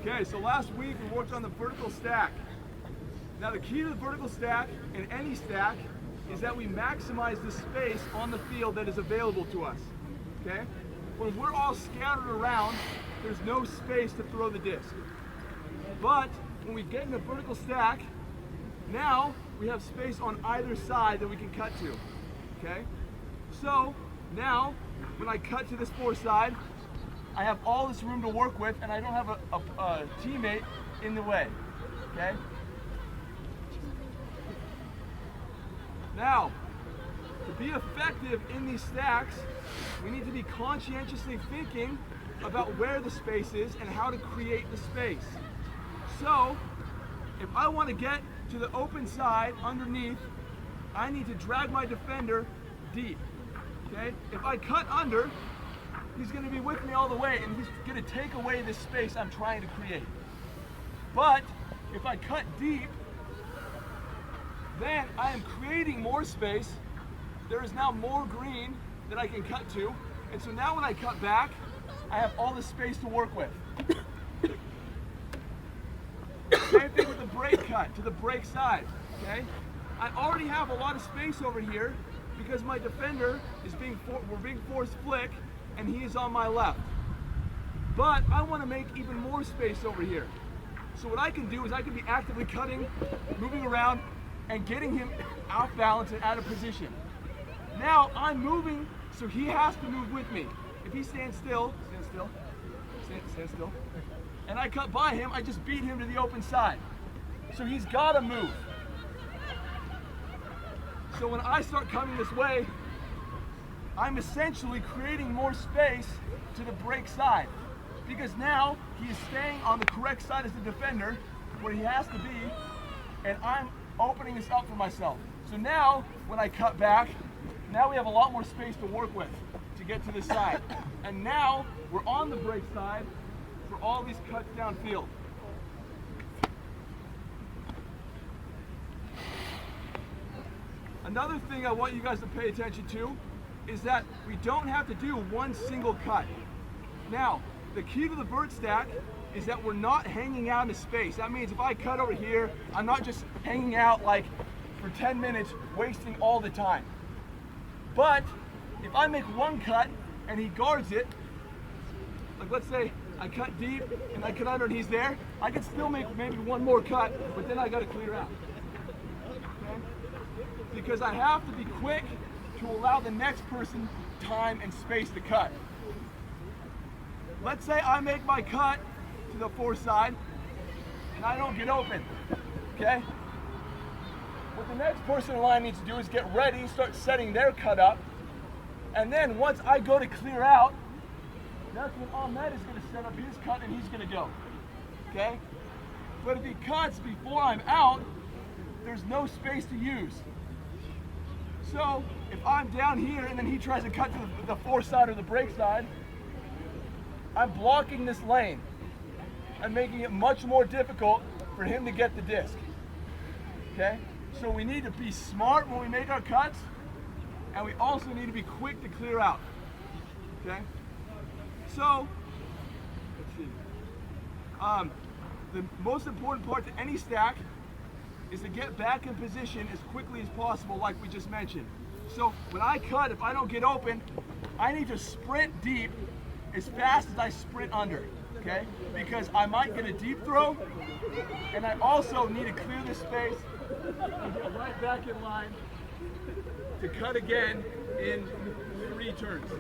Okay, so last week we worked on the vertical stack. Now the key to the vertical stack in any stack is that we maximize the space on the field that is available to us. Okay? When we're all scattered around, there's no space to throw the disc. But when we get in a vertical stack, now we have space on either side that we can cut to. Okay? So now when I cut to this fore side, I have all this room to work with and I don't have a teammate in the way. Okay? Now, to be effective in these stacks, we need to be conscientiously thinking about where the space is and how to create the space. So, if I want to get to the open side underneath, I need to drag my defender deep. Okay? If I cut under, he's going to be with me all the way and he's going to take away this space I'm trying to create. But if I cut deep, then I am creating more space. There is now more green that I can cut to. And so now when I cut back, I have all this space to work with. Same thing with the break cut to the break side, okay? I already have a lot of space over here because my defender is we're being forced flick and he is on my left. But I want to make even more space over here. So what I can do is I can be actively cutting, moving around, and getting him off balance and out of position. Now I'm moving, so he has to move with me. If he stands still, stand still, and I cut by him, I just beat him to the open side. So he's gotta move. So when I start coming this way, I'm essentially creating more space to the break side because now he is staying on the correct side as the defender where he has to be, and I'm opening this up for myself. So now, when I cut back, now we have a lot more space to work with to get to this side. And now, we're on the break side for all these cuts downfield. Another thing I want you guys to pay attention to is that we don't have to do one single cut. Now, the key to the vert stack is that we're not hanging out in space. That means if I cut over here, I'm not just hanging out like for 10 minutes, wasting all the time. But if I make one cut and he guards it, like let's say I cut deep and I cut under and he's there, I can still make maybe one more cut, but then I gotta clear out. Okay? Because I have to be quick to allow the next person time and space to cut. Let's say I make my cut to the fore side and I don't get open, okay? What the next person in line needs to do is get ready, start setting their cut up, and then once I go to clear out, that's when Ahmed is going to set up his cut and he's going to go, okay? But if he cuts before I'm out, there's no space to use. So if I'm down here and then he tries to cut to the fore side or the break side, I'm blocking this lane and making it much more difficult for him to get the disc. Okay? So we need to be smart when we make our cuts, and we also need to be quick to clear out. Okay? So, let's see. The most important part to any stack is to get back in position as quickly as possible, like we just mentioned. So when I cut, if I don't get open, I need to sprint deep as fast as I sprint under, okay? Because I might get a deep throw, and I also need to clear the space and get right back in line to cut again in 3 turns.